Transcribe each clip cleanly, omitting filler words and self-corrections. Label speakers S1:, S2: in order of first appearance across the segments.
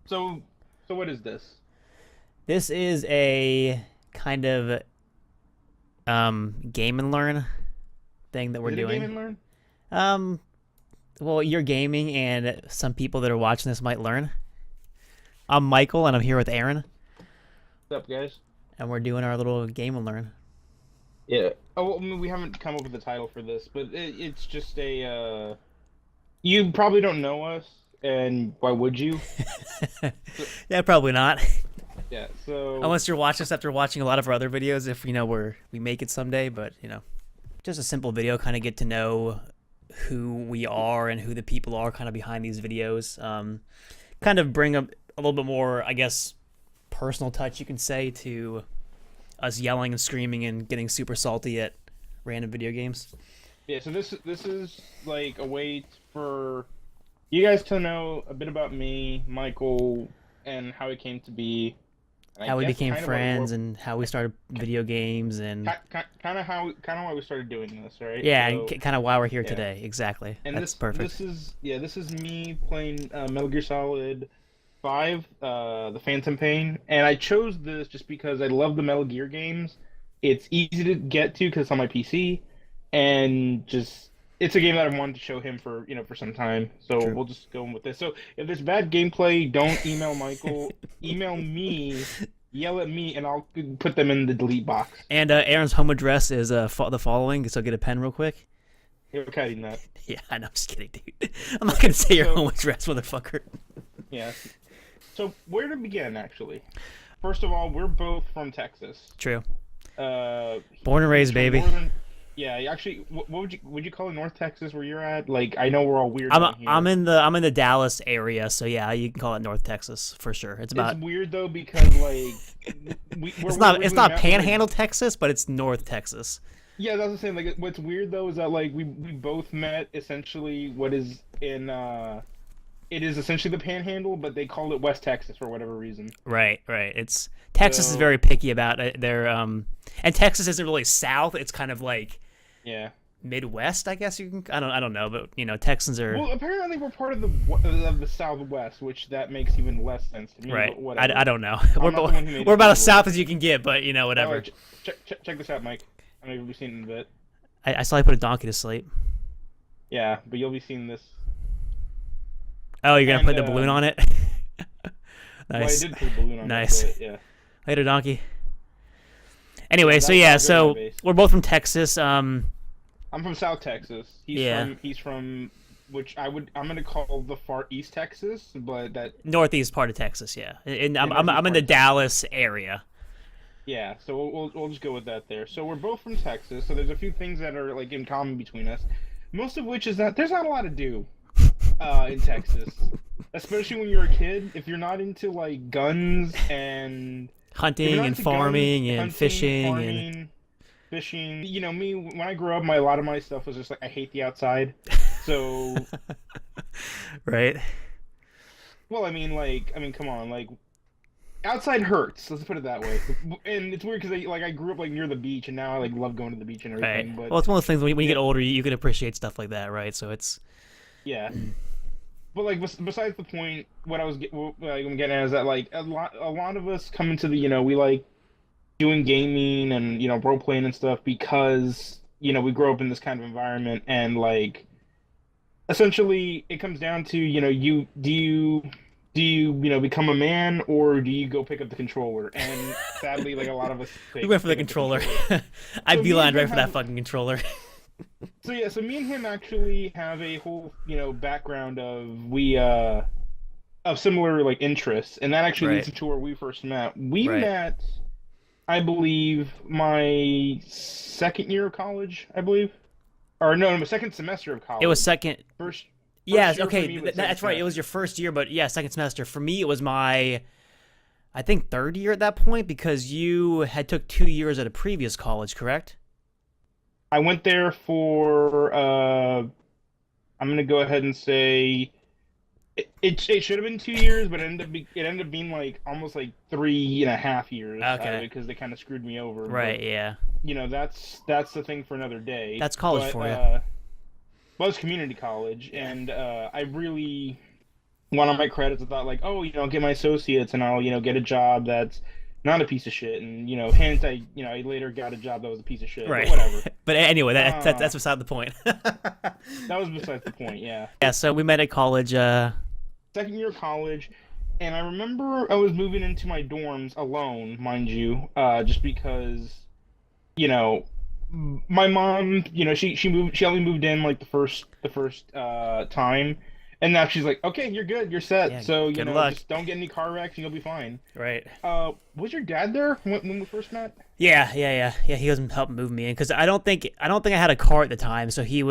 S1: So, so what is this?
S2: This is a kind of game and learn thing that we're
S1: Is it a game
S2: doing.
S1: and learn?
S2: Um, well, you're gaming, and some people that are watching this might learn. I'm Michael, and I'm here with Aaron,
S1: What's up, guys?
S2: and we're doing our little game and learn.
S1: Yeah. Oh, well, I mean, we haven't come up with a title for this, but it's just a. You probably don't know us, and why would you? So,
S2: Yeah, probably not,
S1: yeah. So
S2: unless you're watching us after watching a lot of our other videos. If we make it someday, but just a simple video, kind of get to know who we are and who the people are kind of behind these videos. Kind of bring a little bit more, I guess, personal touch, you can say, to us yelling and screaming and getting super salty at random video games.
S1: yeah. So this is like a way for you guys to know a bit about me, Michael, and how it came to be, and I
S2: How we
S1: guess
S2: became
S1: kind of what
S2: friends and how we started video games and
S1: kind of why we started doing this, right?
S2: yeah, and
S1: So
S2: kind of why we're here
S1: yeah.
S2: today. Exactly.
S1: And
S2: That's
S1: this
S2: perfect.
S1: this is yeah, this is me playing Metal Gear Solid 5, the Phantom Pain, and I chose this just because I love the Metal Gear games. It's easy to get to because it's on my PC, and just it's a game that I've wanted to show him for for some time. So
S2: True.
S1: we'll just go in with this. So if there's bad gameplay, don't email Michael. Email me, yell at me, and I'll put them in the delete box.
S2: And Aaron's home address is the following, so get a pen real quick.
S1: You're cutting that.
S2: Yeah, I know, I'm just kidding, dude. I'm not gonna
S1: Okay,
S2: say your
S1: so
S2: home address, motherfucker.
S1: yeah. So where to begin, actually? First of all, we're both from Texas.
S2: True.
S1: Uh,
S2: Born and
S1: he's
S2: raised,
S1: from
S2: baby.
S1: northern. Yeah, actually, what would you call it, North Texas, where you're at? Like, I know we're all weird
S2: I'm
S1: down
S2: I'm
S1: here.
S2: in the Dallas area, so yeah, you can call it North Texas for sure. It's
S1: It's
S2: about
S1: weird though because like where
S2: it's
S1: we
S2: not it's
S1: originally
S2: not
S1: met was like
S2: Panhandle, Texas, but it's North Texas.
S1: yeah, that's the same. Like, what's weird though is that like we both met essentially what is in it is essentially the Panhandle, but they call it West Texas for whatever reason.
S2: Right, right. It's Texas is
S1: So
S2: very picky about it. And Texas isn't really south. It's kind of like
S1: yeah.
S2: Midwest, I guess you can. I don't know, but Texans are
S1: Well, apparently we're part of the Southwest, which that makes even less sense to me.
S2: right.
S1: But
S2: I
S1: whatever.
S2: don't know.
S1: I'm not the one who made
S2: We're
S1: up
S2: about
S1: these
S2: as south
S1: rules.
S2: as you can get, but
S1: By the way,
S2: whatever.
S1: check this out, Mike. I know you'll be seeing it in a bit.
S2: I saw you put a donkey to sleep.
S1: Yeah, but you'll be seeing this.
S2: Oh, you're gonna
S1: And
S2: put the balloon on it.
S1: well, I
S2: Nice,
S1: did put a balloon on it,
S2: nice.
S1: but yeah,
S2: Later, donkey.
S1: yeah,
S2: Anyway, so yeah,
S1: that'll go to my
S2: so
S1: base.
S2: we're both from Texas.
S1: I'm from South Texas.
S2: Yeah,
S1: He's from which I'm gonna call the far East Texas, but that
S2: northeast part of Texas. Yeah, and
S1: the
S2: I'm
S1: northeast
S2: I'm in
S1: part
S2: the
S1: of Texas.
S2: Dallas area.
S1: Yeah, so we'll just go with that there. So we're both from Texas, so there's a few things that are like in common between us. Most of which is that there's not a lot to do in Texas, especially when you're a kid. If you're not into like guns and if you're
S2: Hunting
S1: not
S2: and
S1: into guns,
S2: farming and
S1: hunting,
S2: fishing and
S1: farming, fishing, me when I grew up, a lot of my stuff was just like I hate the outside. So,
S2: right.
S1: well, come on, like outside hurts. Let's put it that way. And it's weird because I grew up like near the beach, and now I like love going to the beach and
S2: Right.
S1: everything. But
S2: Well, it's one of those things when you
S1: yeah,
S2: get older, you can appreciate stuff like that, right? So it's
S1: yeah. But like besides the point, what I'm getting at is that like a lot of us come into the we like doing gaming and role playing and stuff because we grow up in this kind of environment and like essentially it comes down to you become a man or do you go pick up the controller? And sadly, like a lot of us
S2: we went for the
S1: pick up the
S2: controller.
S1: controller.
S2: I
S1: So me and
S2: beelined right
S1: him
S2: for that
S1: have
S2: fucking controller.
S1: so yeah, so me and him actually have a whole background of similar like interests, and that actually
S2: Right.
S1: leads to where we first met. We
S2: Right.
S1: met, I believe, my second year of college, I believe, or no, my second semester of
S2: It was
S1: college.
S2: second.
S1: First
S2: Yeah.
S1: first year for
S2: Okay.
S1: me was second
S2: That's right. It was
S1: semester.
S2: your first year, but yeah, second semester. For me, it was my, I think, third year at that point because you had took 2 years at a previous college, correct?
S1: I went there for I'm gonna go ahead and say it should have been 2 years, but it ended up being like almost like 3.5 years
S2: Okay.
S1: because they kind of screwed me over. But
S2: Right. Yeah.
S1: that's the thing for another day.
S2: That's college
S1: But
S2: for you.
S1: well, it's community college,
S2: Yeah.
S1: and I really one of my credits, I thought like, oh, get my associates and I'll, get a job that's not a piece of shit. And, hence I later got a job that was a piece of shit, but
S2: Right.
S1: whatever.
S2: But anyway,
S1: Uh,
S2: that's beside the point.
S1: that was besides the point, yeah.
S2: Yeah, so we met at college.
S1: Second year of college, and I remember I was moving into my dorms alone, mind you, just because, you know, my mom, she only moved in like the first time, and now she's like, okay, you're good, you're set.
S2: Yeah,
S1: So,
S2: good luck.
S1: just don't get any car wrecks, and you'll be fine.
S2: Right.
S1: Was your dad there when we first met?
S2: Yeah. He was helping move me in because I don't think I had a car at the time, so he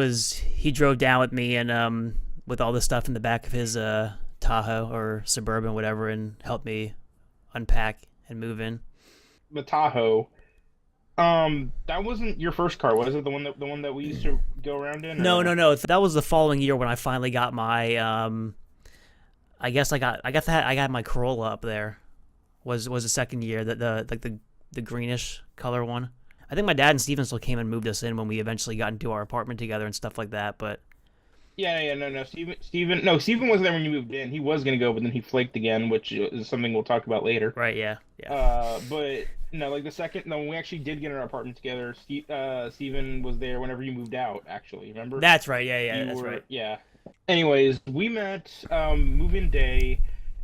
S2: drove down with me and with all the stuff in the back of his Tahoe or Suburban, whatever, and helped me unpack and move in.
S1: The Tahoe. That wasn't your first car, was it? The one that we used to go around in?
S2: No,
S1: Or...
S2: that was the following year when I finally got my I guess I got my Corolla up there. Was the second year that the greenish color one. I think my dad and Steven still came and moved us in when we eventually got into our apartment together and stuff like that. But
S1: Yeah, no. Steven wasn't there when you moved in. He was gonna go, but then he flaked again, which is something we'll talk about later.
S2: right, yeah.
S1: But no, like the second, no, when we actually did get in our apartment together, Steven was there whenever you moved out. Actually, remember?
S2: That's right. Yeah,
S1: You
S2: that's
S1: were,
S2: right.
S1: yeah. Anyways, we met move-in day,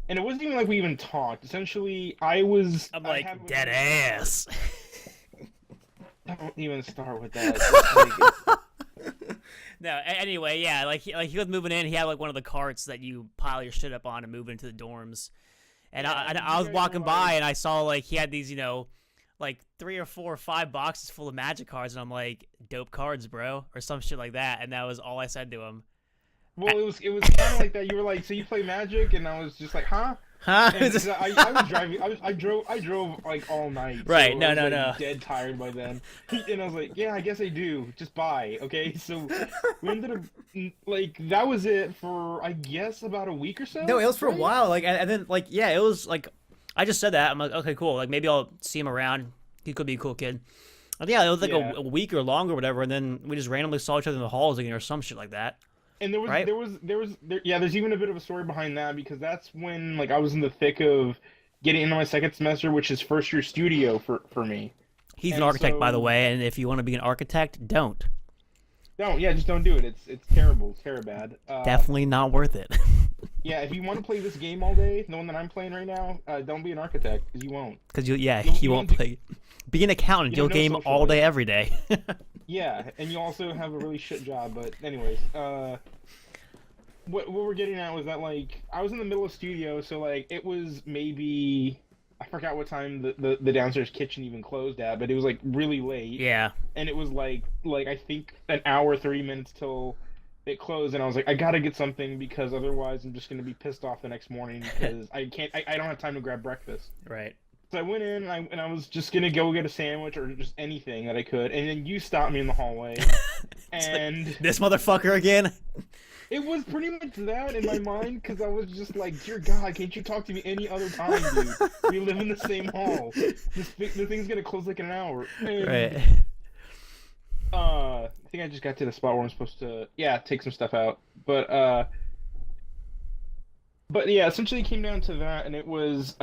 S1: and it wasn't even like we even talked. Essentially,
S2: I'm
S1: I
S2: like
S1: had
S2: dead ass.
S1: Don't even start with that. It's like,
S2: No, anyway, yeah, like he was moving in. He had like one of the carts that you pile your shit up on and move into the dorms. And
S1: Yeah,
S2: I was
S1: you guys
S2: walking
S1: were
S2: by
S1: like-
S2: and I saw like he had these, like 3 or 4 or 5 boxes full of magic cards, and I'm like, dope cards, bro, or some shit like that. And that was all I said to him.
S1: Well, it was kind of like that. You were like, so you play Magic, and I was just like, huh?
S2: Huh?
S1: And I was driving. I drove like all night.
S2: Right,
S1: So
S2: no,
S1: I was,
S2: no,
S1: like,
S2: no.
S1: Dead tired by then. And I was like, yeah, I guess I do. Just buy, okay? So we ended up like that was it for I guess about a week or so.
S2: No, it was for a
S1: right?
S2: while. Like, and then like, yeah, it was like, I just said that. I'm like, okay, cool. Like, maybe I'll see him around. He could be a cool kid. And yeah, it was like
S1: Yeah.
S2: a week or longer, or whatever. And then we just randomly saw each other in the halls again, or some shit like that.
S1: And
S2: Right?
S1: yeah, there's even a bit of a story behind that because that's when like I was in the thick of getting into my second semester, which is first year studio for me.
S2: He's an
S1: And
S2: architect, by the
S1: so-
S2: way. And if you want to be an architect, don't.
S1: Just don't do it. It's terrible. It's terrible bad.
S2: Definitely not worth it.
S1: Yeah, if you want to play this game all day, the one that I'm playing right now, don't be an architect because you won't.
S2: Because you
S1: You
S2: won't
S1: won't
S2: play. Be an accountant.
S1: you
S2: You'll
S1: have no
S2: game
S1: social
S2: all
S1: life.
S2: day, every day.
S1: Yeah, and you also have a really shit job. But anyways, what we're getting at was that like I was in the middle of studio, so like it was maybe I forgot what time the downstairs kitchen even closed at, but it was like really late.
S2: Yeah.
S1: And it was like I think an hour 30 minutes till it closed, and I was like I gotta get something because otherwise I'm just gonna be pissed off the next morning because I don't have time to grab breakfast.
S2: Right.
S1: So I went in and I was just gonna go get a sandwich or just anything that I could, and then you stopped me in the hallway, and
S2: This motherfucker again.
S1: it was pretty much that in my mind because I was just like, dear God, can't you talk to me any other time, dude? We live in the same hall. The thing's gonna close like in an hour. And,
S2: Right.
S1: I think I just got to the spot where I'm supposed to, take some stuff out. But yeah, essentially it came down to that, and it was,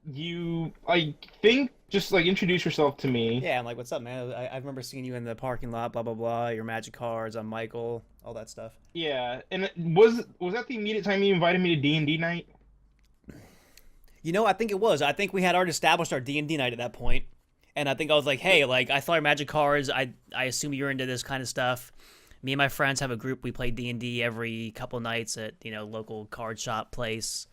S1: you, I think, just like introduce yourself to me.
S2: Yeah, I'm like, what's up, man? I remember seeing you in the parking lot, blah, blah, blah, your magic cards, I'm Michael, all that stuff.
S1: Yeah, and was that the immediate time you invited me to D&D night?
S2: I think it was. I think we had already established our D&D night at that point. And I think I was like, hey, like, I saw your magic cards. I assume you're into this kind of stuff. Me and my friends have a group. We play D&D every couple nights at, local card shop place.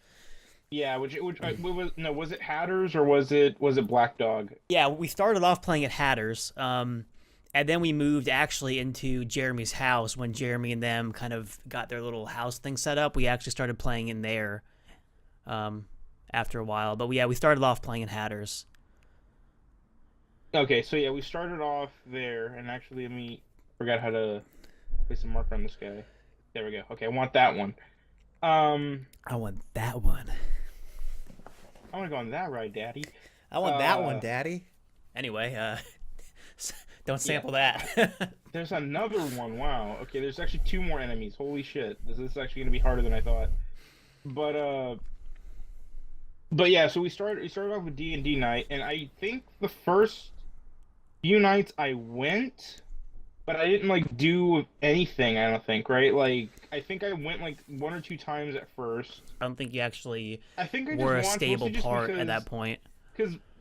S1: Yeah, which was it Hatters or was it Black Dog?
S2: Yeah, we started off playing at Hatters. And then we moved actually into Jeremy's house when Jeremy and them kind of got their little house thing set up. We actually started playing in there after a while. But we started off playing in Hatters.
S1: Okay, so yeah, we started off there, and actually, forgot how to place a marker on this guy. There we go. Okay, I want that one.
S2: I want that one.
S1: I want to go on that ride, Daddy.
S2: I want that one, Daddy. Anyway, don't sample that.
S1: There's another one. Wow. Okay, there's actually 2 more enemies. Holy shit. This is actually gonna be harder than I thought. But but yeah, so we started off with D&D night, and I think the first few nights I went, but I didn't like do anything, I don't think, right? Like I think I went like one or two times at first.
S2: I don't think you actually
S1: I think I just
S2: were a
S1: watched
S2: stable
S1: mostly just
S2: part at that
S1: because
S2: point.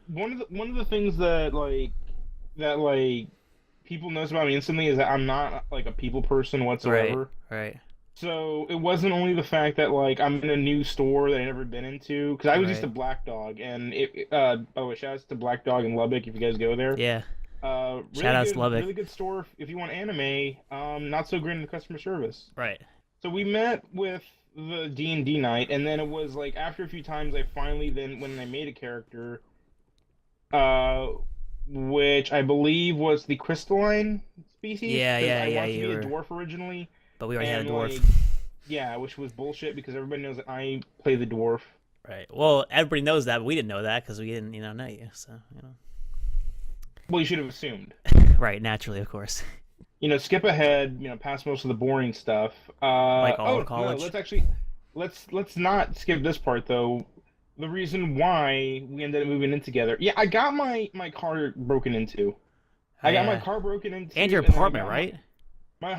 S1: one of the things that people notice about me instantly is that I'm not like a people person
S2: Right,
S1: whatsoever.
S2: right,
S1: So it wasn't only the fact that like I'm in a new store that I never been into because I was used to
S2: right.
S1: Black Dog and shout out to Black Dog in Lubbock if you guys go there.
S2: Yeah. Shout outs to Lubbock.
S1: Really good store if you want anime. Not so great in the customer service.
S2: Right.
S1: So we met with the D&D night, and then it was like after a few times, I finally then when I made a character, uh, which I believe was the crystalline species,
S2: Yeah,
S1: because
S2: yeah,
S1: I
S2: yeah.
S1: wanted to
S2: You
S1: be a
S2: were,
S1: dwarf originally,
S2: but we already had a
S1: and
S2: dwarf.
S1: like yeah, which was bullshit because everybody knows that I play the dwarf.
S2: Right. Well, everybody knows that, but we didn't know that because we didn't, know you. So,
S1: Well, you should have assumed.
S2: right, naturally, of course.
S1: Skip ahead, past most of the boring stuff.
S2: Like all of
S1: Oh no,
S2: college.
S1: let's not skip this part though. The reason why we ended up moving in together. Yeah, I got my car broken into.
S2: Oh
S1: I got my
S2: yeah.
S1: car broken into,
S2: And your
S1: and then I
S2: apartment,
S1: got
S2: right?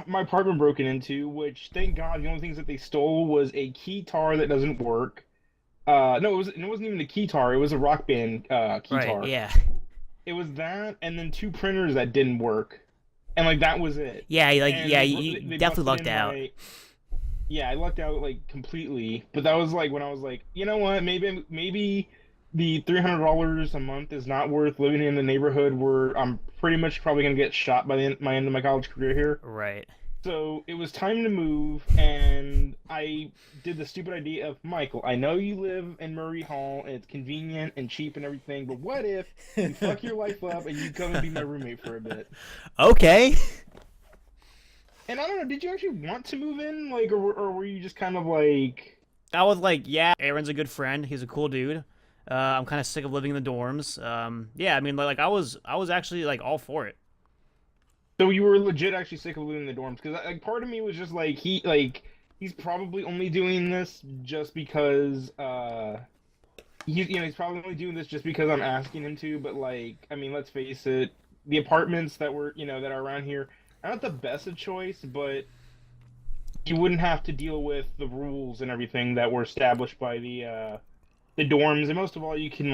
S1: my apartment broken into. Which thank God, the only things that they stole was a keytar that doesn't work. No, it wasn't even a keytar. It was a Rock Band
S2: Right.
S1: keytar.
S2: Yeah.
S1: It was that, and then two printers that didn't work, and like that was it.
S2: Yeah.
S1: And
S2: Yeah. You
S1: they
S2: definitely
S1: busted
S2: lucked
S1: in
S2: out.
S1: my yeah, I lucked out like completely. But that was like when I was like, you know what? Maybe the $300 a month is not worth living in the neighborhood where I'm pretty much probably gonna get shot by my end of my college career here.
S2: Right.
S1: So it was time to move, and I did the stupid idea of Michael. I know you live in Murray Hall, and it's convenient and cheap and everything, but what if you fuck your life up and you come and be my roommate for a bit?
S2: Okay.
S1: And I don't know, did you actually want to move in, like, or were you just kind of like,
S2: I was like, yeah, Aaron's a good friend. He's a cool dude. I'm kind of sick of living in the dorms. Yeah, I mean, like I was actually like all for it.
S1: so you were legit actually sick of living in the dorms? Because like part of me was just like he's probably only doing this just because he's probably only doing this just because I'm asking him to. But like, I mean, let's face it, the apartments that were that are around here are not the best of choice, but you wouldn't have to deal with the rules and everything that were established by the dorms, and most of all, you could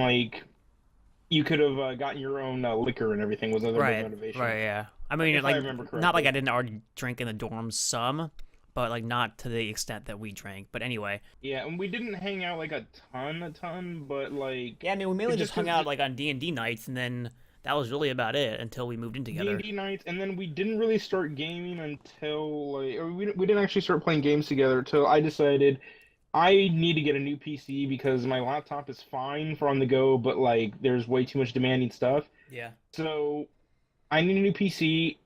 S1: have gotten your own liquor and everything was another big
S2: Right.
S1: motivation,
S2: Right. Yeah. I mean,
S1: if I
S2: like
S1: remember
S2: not like I
S1: correctly.
S2: didn't already drink in the dorms some, but like not to the extent that we drank. But anyway.
S1: Yeah, and we didn't hang out like a ton, but like
S2: Yeah, I mean, we mainly
S1: it's
S2: just
S1: just
S2: hung
S1: because
S2: out like on D&D nights, and then that was really about it until we moved in together.
S1: D&D nights, and then we didn't really start gaming until like or we didn't actually start playing games together until I decided I need to get a new PC because my laptop is fine for on the go, but like there's way too much demanding stuff.
S2: Yeah.
S1: So I need a new PC,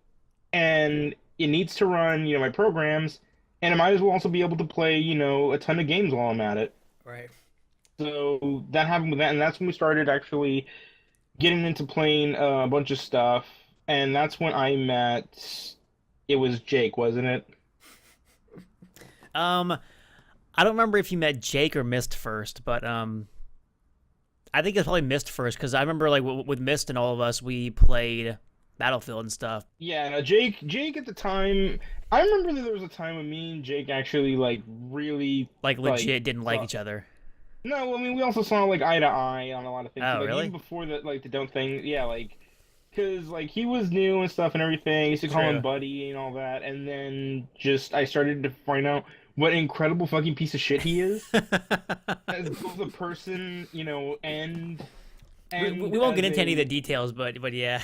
S1: and it needs to run, my programs, and I might as well also be able to play, a ton of games while I'm at it.
S2: Right.
S1: So that happened with that, and that's when we started actually getting into playing a bunch of stuff, and that's when I met. It was Jake, wasn't it?
S2: Um, I don't remember if you met Jake or Mist first, but I think it's probably Mist first because I remember like with Mist and all of us, we played Battlefield and stuff.
S1: Yeah, no, Jake at the time. I remember that there was a time when me and Jake actually like really
S2: Like
S1: like
S2: legit didn't like
S1: saw.
S2: each other.
S1: No, I mean we also saw like eye to eye on a lot of things.
S2: Oh,
S1: Like even
S2: really?
S1: before that, like the don't thing. Yeah, like because like he was new and stuff and everything. I used to call him
S2: True.
S1: buddy and all that, and then just I started to find out what an incredible fucking piece of shit he is as both a person, and
S2: We won't
S1: as
S2: get into any of the
S1: a
S2: details, but yeah.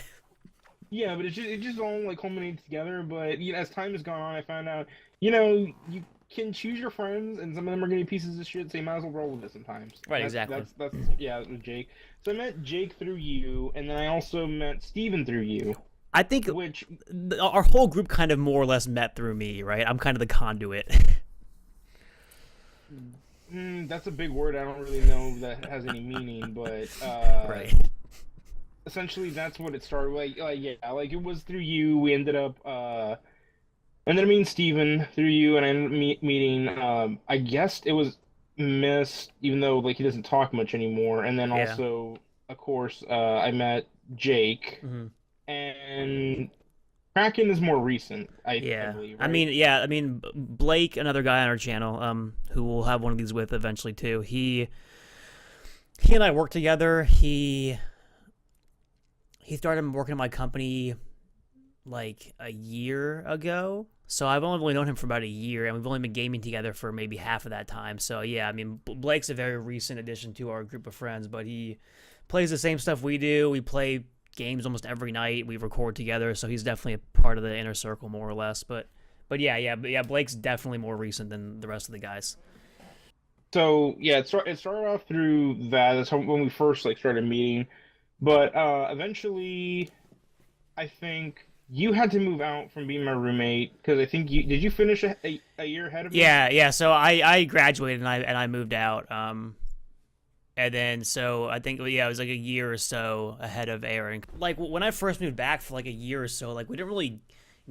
S1: yeah, but it just all like culminates together. But as time has gone on, I found out, you can choose your friends, and some of them are gonna be pieces of shit. So you might as well roll with it sometimes.
S2: Right.
S1: That's
S2: Exactly.
S1: that's yeah, with Jake. So I met Jake through you, and then I also met Steven through you,
S2: I think
S1: which
S2: our whole group kind of more or less met through me, right? I'm kind of the conduit.
S1: that's a big word. I don't really know that has any meaning, but
S2: Right.
S1: essentially that's what it started. Like yeah, like it was through you. We ended up meeting Steven through you, and I ended up meeting. I guess it was. missed, even though like he doesn't talk much anymore. And then
S2: Yeah.
S1: also, of course, I met Jake,
S2: Hmm.
S1: and Kraken is more recent, I
S2: Yeah.
S1: believe,
S2: I
S1: right?
S2: mean, yeah. I mean, Blake, another guy on our channel, who we'll have one of these with eventually too. He and I work together. He started working at my company like a year ago. So I've only really known him for about a year, and we've only been gaming together for maybe half of that time. So yeah, I mean, Blake's a very recent addition to our group of friends, but he plays the same stuff we do. We play games almost every night. We record together, so he's definitely a part of the inner circle more or less. But yeah, Blake's definitely more recent than the rest of the guys.
S1: So yeah, it started off through that. That's how when we first like started meeting. But eventually, I think you had to move out from being my roommate because I think you finish a year ahead of me?
S2: Yeah. So I graduated and I moved out. And then so I think yeah, it was like a year or so ahead of Aaron. Like when I first moved back for like a year or so, like we didn't really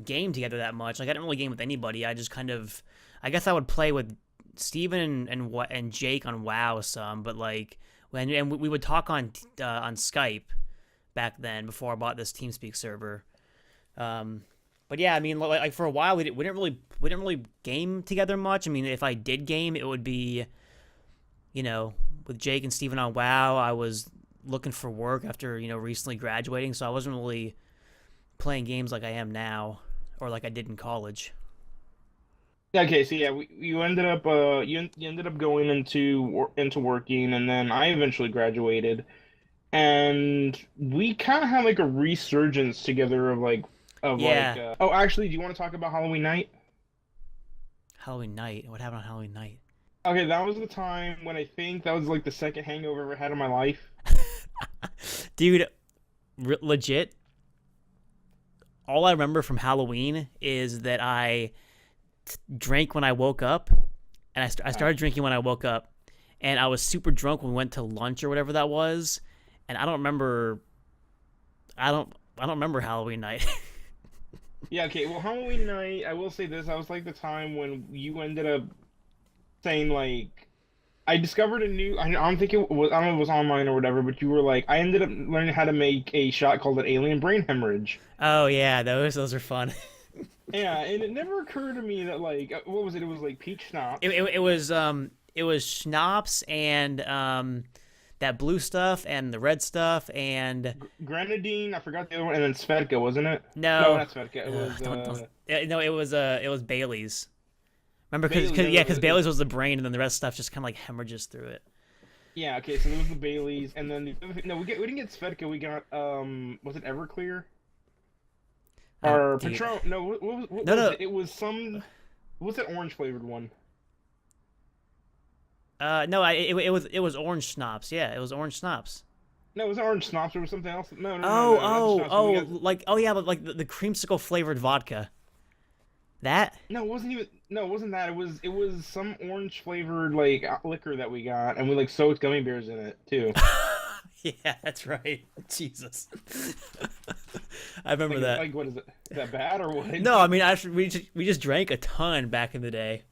S2: game together that much. Like I didn't really game with anybody. I just kind of, I guess I would play with Steven and Jake on WoW some, but like and we would talk on Skype back then before I bought this TeamSpeak server. Um, but yeah, I mean like for a while we didn't really game together much. I mean if I did game, it would be with Jake and Steven on WoW. I was looking for work after recently graduating, so I wasn't really playing games like I am now or like I did in college.
S1: Yeah, okay, so yeah, you ended up you ended up going into working, and then I eventually graduated, and we kind of had like a resurgence together of like
S2: Yeah,
S1: oh, actually, do you want to talk about Halloween night?
S2: Halloween night. What happened on Halloween night?
S1: Okay, that was the time when I think that was like the second hangover I ever had in my life.
S2: Dude, legit. All I remember from Halloween is that I drank when I woke up, and I
S1: Uh,
S2: started drinking when I woke up, and I was super drunk when we went to lunch or whatever that was, and I don't remember. I don't remember Halloween night.
S1: yeah, okay, well, Halloween night, I will say this, I was like the time when you ended up saying like I discovered a new. I don't think it was. I don't know if it was online or whatever. But you were like, I ended up learning how to make a shot called an alien brain hemorrhage.
S2: Oh yeah, those are fun.
S1: Yeah, and it never occurred to me that like, what was it? It was like peach schnapps,
S2: It was schnapps and that blue stuff and the red stuff and
S1: grenadine. I forgot the other one, and then Svedka, wasn't it? No,
S2: no,
S1: not Svedka. It was
S2: don't no, it was Bailey's. Remember,
S1: Bailey.
S2: because Bailey's was the brain, and then the rest of stuff just kind of like hemorrhages through it.
S1: Yeah, okay. So there was the Baileys, and then no, we didn't get Svedka. We got was it Everclear
S2: Oh,
S1: or
S2: dude,
S1: Patron? No, what
S2: no,
S1: was
S2: no,
S1: it? It was some. What was that orange flavored one?
S2: no, it was orange schnapps. Yeah, it was orange schnapps.
S1: No, it was orange schnapps. Or was something else. No, no, no,
S2: Oh,
S1: no, not the
S2: oh,
S1: schnapps.
S2: oh,
S1: We got
S2: like oh yeah, but like the creamsicle flavored vodka. That
S1: no, it wasn't even. No, it wasn't that. It was some orange flavored like liquor that we got, and we like soaked gummy bears in it too.
S2: yeah, that's right. Jesus, I remember that.
S1: Like what is it? Is that bad or what?
S2: No, I mean, actually, we just drank a ton back in the day.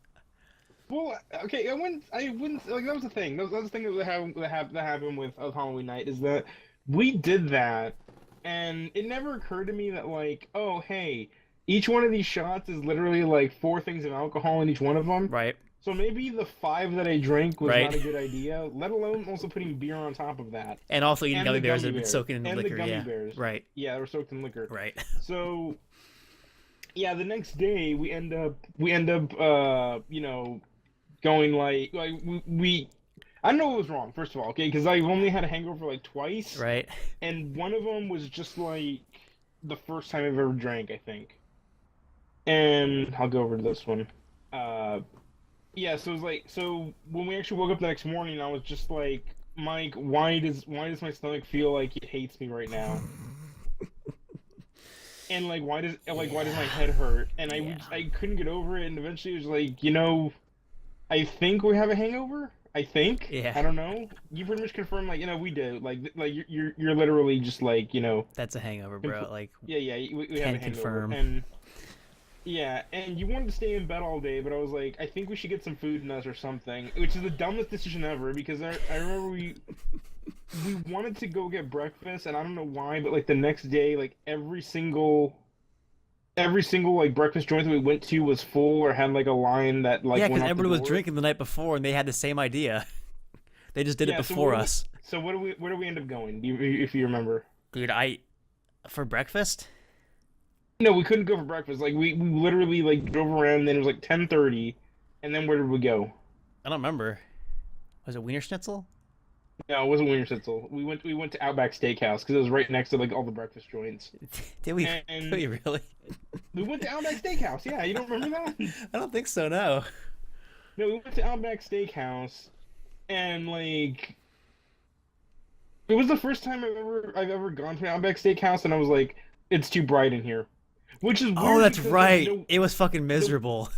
S1: Well, okay, I wouldn't like that was the thing. That was the thing that happened with Halloween night is that we did that, and it never occurred to me that like, oh hey, each one of these shots is literally like four things of alcohol in each one of them.
S2: Right,
S1: So maybe the five that I drank was
S2: right.
S1: not a good idea, let alone also putting beer on top of that.
S2: And also eating
S1: And the
S2: gummy bears that
S1: gummy
S2: have been
S1: bears.
S2: soaking in the
S1: And the
S2: liquor.
S1: gummy
S2: Yeah,
S1: bears.
S2: right,
S1: Yeah, they were soaked in liquor.
S2: right.
S1: So yeah, the next day we end up going like we I don't know what was wrong, first of all, okay, because I've only had a hangover like twice,
S2: Right.
S1: and one of them was just like the first time I've ever drank, I think. And I'll go over to this one. Uh yeah, so it was like so when we actually woke up the next morning, I was just like, Mike, why does my stomach feel like it hates me right now? And like why does my
S2: Yeah.
S1: head hurt? And
S2: Yeah.
S1: I couldn't get over it, and eventually it was like, I think we have a hangover. I think.
S2: Yeah.
S1: I don't know. You pretty much confirmed, like, we do. Like you're literally just like,
S2: That's a hangover, bro. Like,
S1: yeah, we have a
S2: can
S1: hangover.
S2: confirm.
S1: And Yeah, and you wanted to stay in bed all day, but I was like, I think we should get some food in us or something, which is the dumbest decision ever because I remember we wanted to go get breakfast, and I don't know why, but like the next day, like every single like breakfast joint that we went to was full or had like a line that like
S2: Yeah,
S1: went
S2: because
S1: out the
S2: everybody was
S1: door.
S2: drinking the night before, and they had the same idea. They just did it
S1: Yeah, so
S2: before us.
S1: where do we end up going? If you remember?
S2: Dude, for breakfast?
S1: No, we couldn't go for breakfast. Like we literally like drove around, and then it was like 10:30, and then where did we go?
S2: I don't remember. Was it Wiener Schnitzel?
S1: No, it wasn't Wiener Schnitzel. We went to Outback Steakhouse because it was right next to like all the breakfast joints.
S2: Did we? Did
S1: And
S2: we really?
S1: we went to Outback Steakhouse. Yeah, you don't remember that?
S2: I don't think so. No.
S1: No, we went to Outback Steakhouse, and like it was the first time I've ever gone to an Outback Steakhouse, and I was like, it's too bright in here, which is
S2: Oh,
S1: weird
S2: that's
S1: because
S2: right.
S1: like,
S2: It was fucking miserable.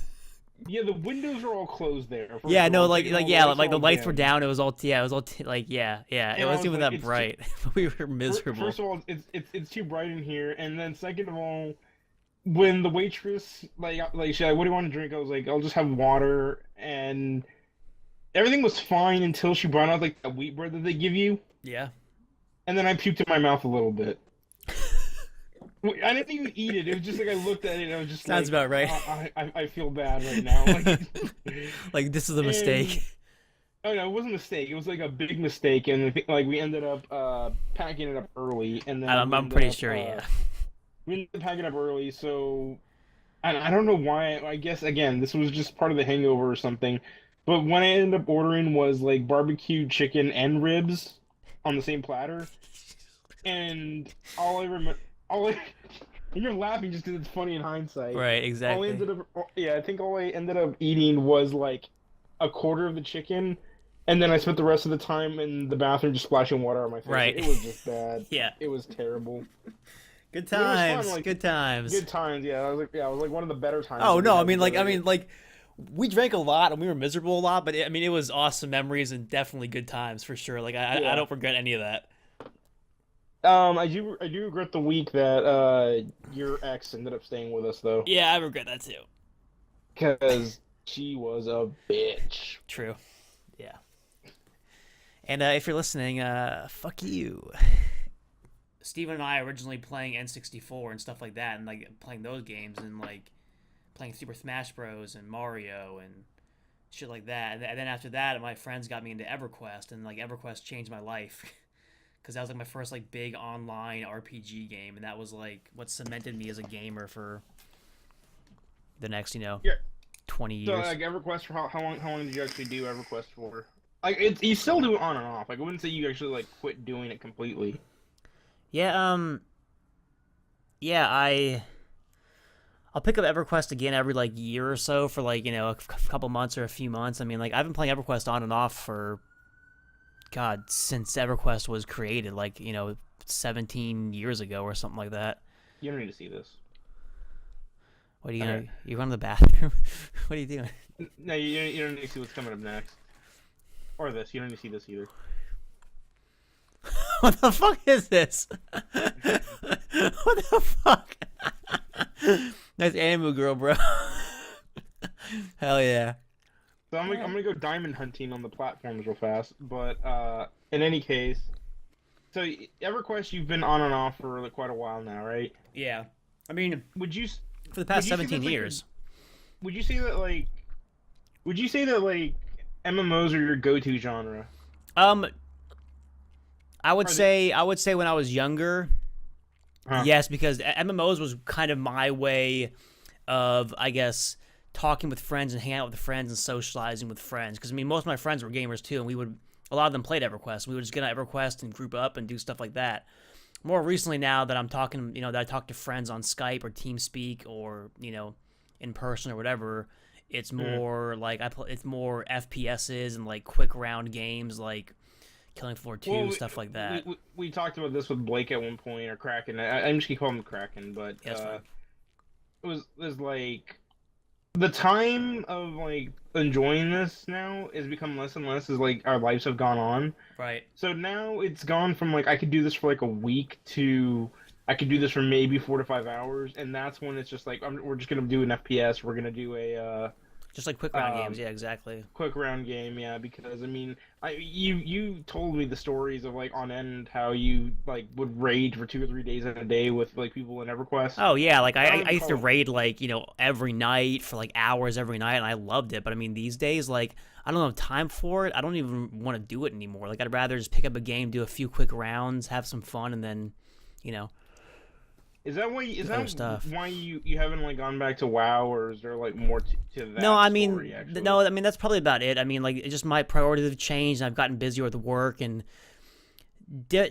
S1: yeah, the windows are all closed there. First
S2: Yeah,
S1: of
S2: no,
S1: all,
S2: like,
S1: second of all,
S2: yeah,
S1: the lights
S2: like
S1: are
S2: the
S1: all
S2: lights were
S1: dim.
S2: down. It was all, yeah, it was all, like, yeah, yeah. It
S1: And I
S2: wasn't
S1: was
S2: even
S1: like,
S2: that
S1: it's
S2: bright, but we were miserable.
S1: first of all, it's too bright in here, and then second of all, when the waitress like she said, "What do you want to drink?" I was like, "I'll just have water," and everything was fine until she brought out like that wheat bread that they give you,
S2: Yeah.
S1: and then I puked in my mouth a little bit. I didn't even eat it. It was just like I looked at it and I was just
S2: Sounds
S1: like,
S2: about right.
S1: I feel bad right now. Like,
S2: Like, this is a mistake.
S1: oh no, it wasn't a mistake. It was like a big mistake, and I think, like we ended up packing it up early, and then
S2: I'm pretty sure, yeah.
S1: we ended up packing up early. So I don't know why. I guess again, this was just part of the hangover or something. But what I ended up ordering was like barbecued chicken and ribs on the same platter, and all I remember, all I, and you're laughing just because it's funny in hindsight.
S2: Right,
S1: All I
S2: exactly.
S1: ended up, yeah, I think all I ended up eating was like a quarter of the chicken, and then I spent the rest of the time in the bathroom just splashing water on my face.
S2: Right.
S1: It was just bad.
S2: Yeah.
S1: It was terrible.
S2: Good
S1: But it was fun,
S2: times.
S1: like,
S2: Good times.
S1: Good times, yeah. I was like one of the better times.
S2: Oh
S1: that we
S2: no, I
S1: had
S2: mean,
S1: together.
S2: like, we drank a lot and we were miserable a lot, but I mean, it was awesome memories and definitely good times for sure. Like, I
S1: Yeah.
S2: don't regret any of that.
S1: I do regret the week that your ex ended up staying with us though,
S2: Yeah, I regret that too.
S1: because she was a bitch.
S2: True. Yeah. And if you're listening, fuck you. Steven and I originally playing N64 and stuff like that, and like playing those games and like playing Super Smash Bros. And Mario and shit like that. And then after that, my friends got me into EverQuest, and like EverQuest changed my life. Because that was like my first like big online RPG game, and that was like what cemented me as a gamer for the next
S1: Yeah.
S2: 20
S1: So
S2: years.
S1: like EverQuest for how long did you actually do EverQuest for? Like it's you still do it on and off. Like I wouldn't say you actually like quit doing it completely.
S2: Yeah, yeah, I'll pick up EverQuest again every like year or so for like a couple months or a few months. I mean, like I've been playing EverQuest on and off for God since EverQuest was created, like 17 years ago or something like that.
S1: You don't need to see this.
S2: What are you
S1: Okay.
S2: You going to the bathroom? What are you doing?
S1: No, you don't need to see what's coming up next. Or this. You don't need to see this either.
S2: What the fuck is this? What the fuck? Nice anime girl, bro. Hell yeah.
S1: So I'm gonna go diamond hunting on the platforms real fast. But in any case, so EverQuest you've been on and off for like quite a while now, right?
S2: Yeah. I mean,
S1: Would you
S2: for the past
S1: would you say
S2: 17
S1: that's, like,
S2: years.
S1: would you say that like would you say that like MMOs are your go-to genre?
S2: I would
S1: Are
S2: say when I was younger,
S1: Huh.
S2: yes, because MMOs was kind of my way of, I guess, talking with friends and hanging out with friends and socializing with friends. Because I mean, most of my friends were gamers too, and a lot of them played EverQuest. We would just get on EverQuest and group up and do stuff like that. More recently, now that I'm talking, that I talk to friends on Skype or TeamSpeak or in person or whatever, it's more like it's more FPSs and like quick round games like Killing Floor 2,
S1: Well,
S2: stuff like that.
S1: we talked about this with Blake at one point, or Kraken. I'm just gonna call him Kraken, but
S2: Yeah, that's fine.
S1: it was like the time of like enjoying this now has become less and less as like our lives have gone on.
S2: Right.
S1: So now it's gone from like I could do this for like a week to I could do this for maybe 4 to 5 hours, and that's when it's just like we're just gonna do an FPS. We're gonna do a
S2: Just like quick round games, yeah, exactly.
S1: quick round game, yeah. Because I mean, you told me the stories of like on end how you like would raid for 2 or 3 days in a day with like people in EverQuest.
S2: Oh yeah, like
S1: I don't
S2: I used to
S1: recall.
S2: raid like every night for like hours every night, and I loved it. But I mean, these days, like I don't have time for it. I don't even want to do it anymore. Like I'd rather just pick up a game, do a few quick rounds, have some fun, and then you know
S1: Is that why?
S2: do
S1: Is
S2: other
S1: that
S2: stuff.
S1: why you haven't like gone back to WoW, or is there like more to
S2: No,
S1: that
S2: I mean,
S1: story actually?
S2: no, I mean that's probably about it. I mean, like it's just my priorities have changed, and I've gotten busier with work, and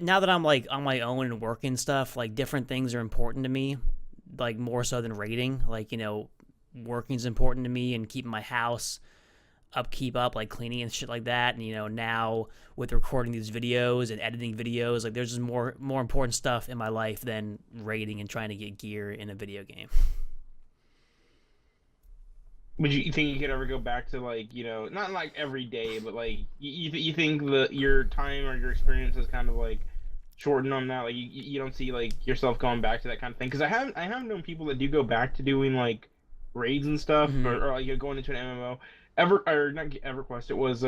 S2: now that I'm like on my own and working stuff, like different things are important to me, like more so than rating. Like working's important to me, and keeping my house upkeep up, like cleaning and shit like that. And now with recording these videos and editing videos, like there's just more important stuff in my life than rating and trying to get gear in a video game.
S1: Would you think you could ever go back to like not like every day, but like you think that your time or your experience is kind of like shortened on that? Like you don't see like yourself going back to that kind of thing? Because I have known people that do go back to doing like raids and stuff,
S2: Mm-hmm.
S1: or like going into an MMO. Or not EverQuest. It was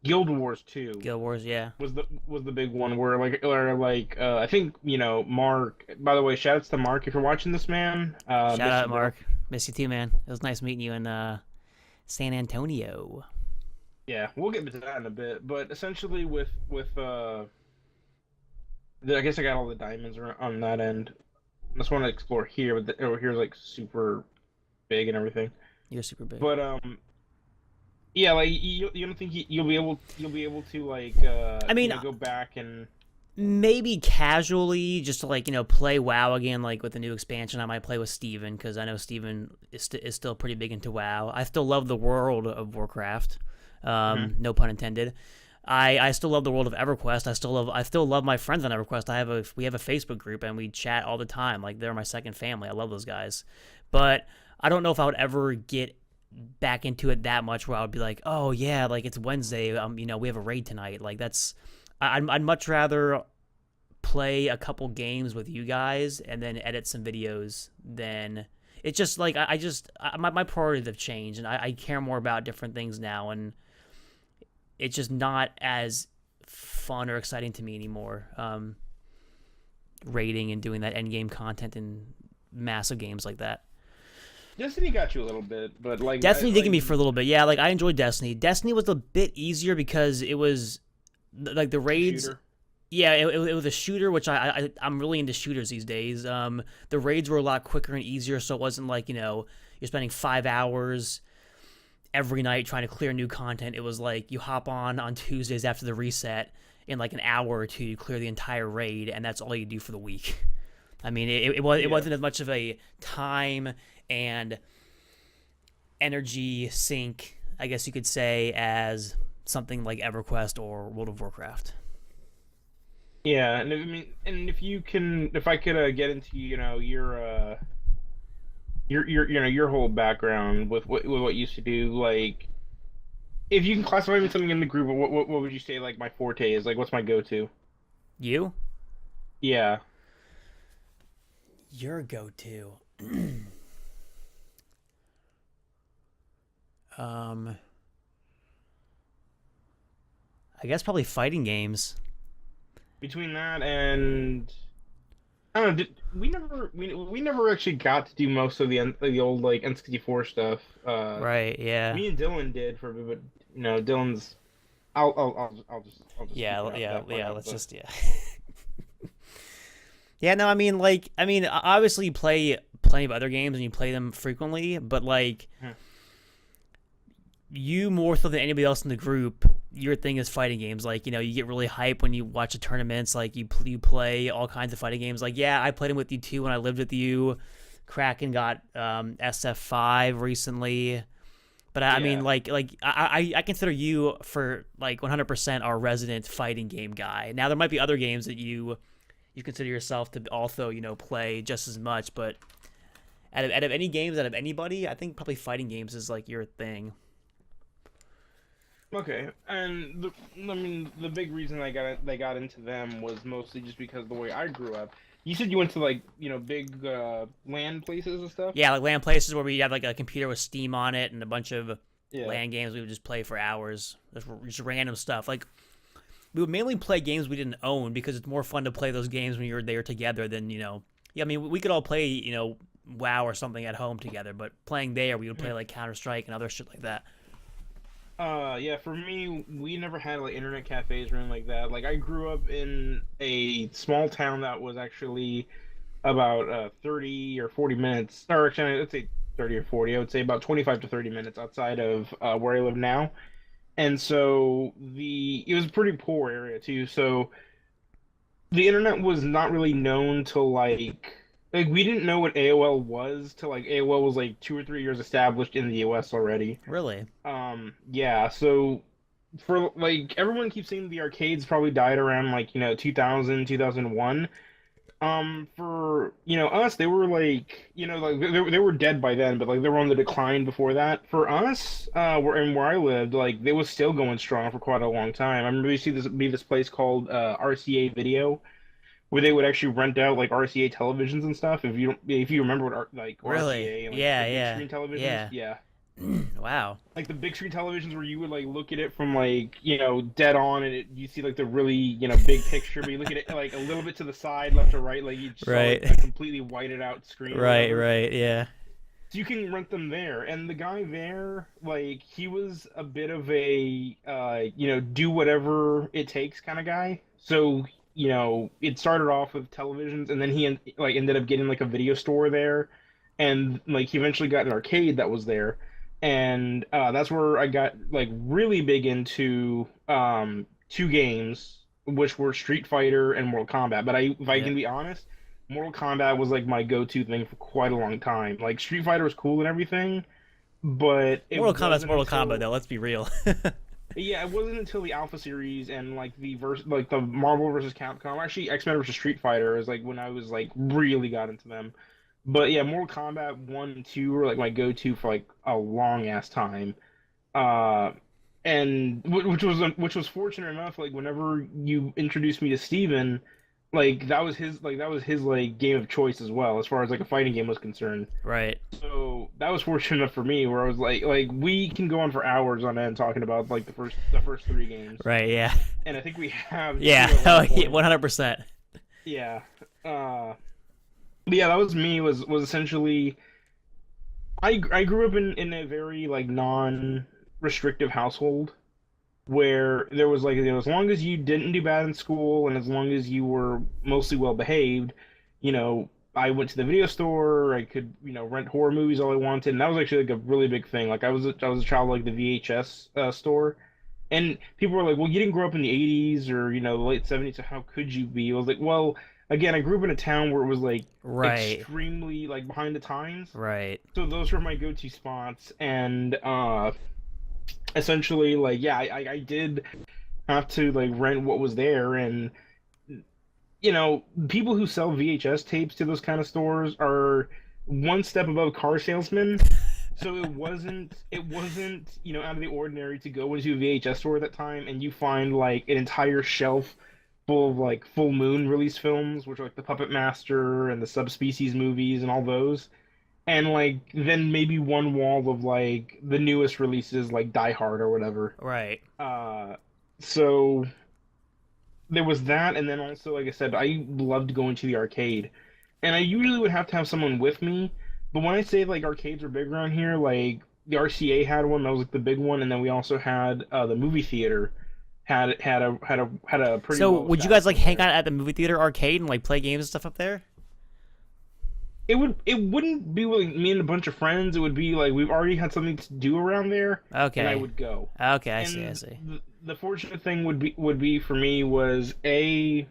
S1: Guild Wars 2
S2: Guild Wars, yeah.
S1: was the big one where I think Mark. By the way, shout outs to Mark if you're watching this, man.
S2: Shout
S1: Miss
S2: out,
S1: you, bro.
S2: Mark. Miss you too, man. It was nice meeting you in San Antonio.
S1: Yeah, we'll get into that in a bit. But essentially, I guess I got all the diamonds on that end. I just want to explore here, but over here is like super big and everything.
S2: You're super big.
S1: But yeah, like you don't think you'll be able to like
S2: I mean,
S1: go back and
S2: maybe casually, just to like play WoW again, like with the new expansion. I might play with Steven because I know Steven is still pretty big into WoW. I still love the world of Warcraft.
S1: Mhm.
S2: No pun intended. I still love the world of EverQuest. I still love my friends on EverQuest. We have a Facebook group and we chat all the time. Like they're my second family. I love those guys. But I don't know if I would ever get back into it that much where I would be like, oh yeah, like it's Wednesday. We have a raid tonight. Like that's I'd much rather play a couple games with you guys and then edit some videos than it's just like my priorities have changed, and I care more about different things now, and it's just not as fun or exciting to me anymore. Raiding and doing that end game content in massive games like that.
S1: Destiny got you a little bit, but
S2: Destiny did get me for a little bit. Yeah, like I enjoyed Destiny. Destiny was a bit easier because it was like the raids.
S1: shooter.
S2: Yeah, it was a shooter, which I'm really into shooters these days. The raids were a lot quicker and easier, so it wasn't like you're spending 5 hours every night trying to clear new content. It was like you hop on Tuesdays after the reset. In like an hour or two, you clear the entire raid, and that's all you do for the week. I mean, it
S1: Yeah.
S2: wasn't as much of a time and energy sink, I guess you could say, as something like EverQuest or World of Warcraft.
S1: Yeah, and I mean, and if I could get into your whole background with what you used to do, like if you can classify me something in the group, what would you say like my forte is? Like, what's my go-to?
S2: You?
S1: Yeah.
S2: Your go-to. um, I guess probably fighting games.
S1: Between that and I don't know, we never actually got to do most of the old like N64 stuff.
S2: Right, yeah.
S1: Me and Dylan did for a bit, but Dylan's. I'll just keep
S2: Yeah,
S1: that
S2: yeah,
S1: part
S2: yeah,
S1: out.
S2: let's
S1: But
S2: just yeah. Yeah, no, obviously you play plenty of other games and you play them frequently, but like
S1: hmm.
S2: you more so than anybody else in the group, your thing is fighting games. Like you get really hype when you watch the tournaments. Like you play all kinds of fighting games. Like yeah, I played them with you too when I lived with you. Kraken got SF5 recently, but I mean
S1: Yeah.
S2: I consider you for like 100% our resident fighting game guy. Now there might be other games that you consider yourself to also play just as much, but out of any games, out of anybody, I think probably fighting games is like your thing.
S1: Okay, and I mean the big reason they got into them was mostly just because of the way I grew up. You said you went to like big LAN places and stuff.
S2: Yeah, like LAN places where we had like a computer with Steam on it and a bunch of
S1: Yeah.
S2: LAN games we would just play for hours. Just random stuff. Like we would mainly play games we didn't own because it's more fun to play those games when you're there together than Yeah, I mean we could all play WoW or something at home together, but playing there we would play like Counter Strike and other shit like that.
S1: Yeah, for me, we never had like internet cafes or anything like that. Like I grew up in a small town that was actually about 30 or 40 minutes, or actually, I'd say 30 or 40. I would say about 25 to 30 minutes outside of where I live now. And so it was a pretty poor area too. So the internet was not really known till like we didn't know what AOL was till like AOL was like 2 or 3 years established in the US already.
S2: Really?
S1: Yeah, so for like everyone keeps saying the arcades probably died around like 2000, 2001. For us, they were like like they were dead by then, but like they were on the decline before that. For us, where I lived, like they was still going strong for quite a long time. I remember you see this place called RCA Video, where they would actually rent out like RCA televisions and stuff. If you remember what like
S2: Really?
S1: RCA, like
S2: Yeah,
S1: the big
S2: yeah,
S1: screen televisions,
S2: yeah.
S1: yeah.
S2: Wow.
S1: Like the big screen televisions where you would like look at it from like dead on, and you see like the really big picture, but you look at it like a little bit to the side, left or right, like you just saw like
S2: Right.
S1: a completely whited out screen or
S2: Right,
S1: whatever.
S2: right, yeah.
S1: So you can rent them there, and the guy there, like he was a bit of a do whatever it takes kind of guy. So it started off with televisions, and then like ended up getting like a video store there, and like he eventually got an arcade that was there, and that's where I got like really big into two games, which were Street Fighter and Mortal Kombat. But if I
S2: Yeah.
S1: can be honest, Mortal Kombat was like my go-to thing for quite a long time. Like Street Fighter was cool and everything, but it
S2: Mortal Kombat's
S1: wasn't
S2: Mortal Kombat
S1: until
S2: though, let's be real.
S1: yeah, it wasn't until the Alpha series and like the Marvel versus Capcom, actually X-Men versus Street Fighter is like when I was like really got into them. But yeah, Mortal Kombat 1 and 2 were like my go-to for like a long ass time. Uh and which was fortunate enough, like whenever you introduced me to Steven, like that was his like game of choice as well as far as like a fighting game was concerned.
S2: Right.
S1: So that was fortunate enough for me, where I was like we can go on for hours on end talking about like the first three games,
S2: Right, yeah.
S1: and I think we have
S2: Yeah,
S1: two at
S2: oh,
S1: one
S2: yeah,
S1: point.
S2: 100%.
S1: Yeah, but yeah, that was me. Was essentially I grew up in a very like non-restrictive household where there was like as long as you didn't do bad in school and as long as you were mostly well behaved, I went to the video store. I could rent horror movies all I wanted, and that was actually like a really big thing. Like I was a child of, like the VHS store, and people were like, "Well, you didn't grow up in the '80s or the late '70s, so how could you be?" I was like, "Well, again, I grew up in a town where it was like
S2: Right.
S1: extremely like behind the times,
S2: Right.
S1: so those were my go-to spots." And essentially, like, yeah, I did have to like rent what was there, and people who sell VHS tapes to those kind of stores are one step above car salesmen. So it wasn't out of the ordinary to go into a VHS store at that time and you find like an entire shelf full of like Full Moon release films, which are like the Puppet Master and the Subspecies movies and all those. And like then maybe one wall of like the newest releases like Die Hard or whatever.
S2: Right.
S1: So there was that, and then also, like I said, I loved going to the arcade, and I usually would have to have someone with me. But when I say like arcades are big around here, like the RCA had one that was like the big one, and then we also had the movie theater had a pretty
S2: So,
S1: well
S2: would you guys
S1: established
S2: like
S1: one
S2: hang
S1: there.
S2: out at the movie theater arcade and like play games and stuff up there?
S1: It wouldn't be like me and a bunch of friends. It would be like we've already had something to do around there, and I
S2: Okay.
S1: would go.
S2: Okay, I see, I
S1: And
S2: see.
S1: the fortunate thing would be for me was the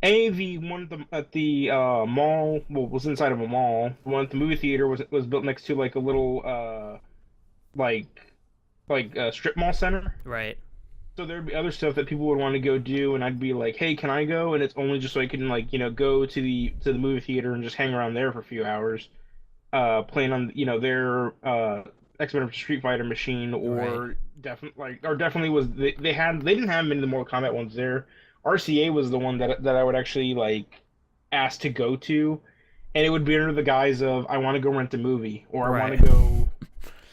S1: one at the mall, well, was inside of a mall. The one at the movie theater was built next to like a little like strip mall center.
S2: Right.
S1: So there'd be other stuff that people would want to go do, and I'd be like, "Hey, can I go?" And it's only just so I can like go to the movie theater and just hang around there for a few hours, playing on their X-Men vs. Street Fighter machine,
S2: Right.
S1: or definitely was they didn't have many of the Mortal Kombat ones there, RCA was the one that I would actually like ask to go to, and it would be under the guise of I want to go rent a movie or
S2: Right.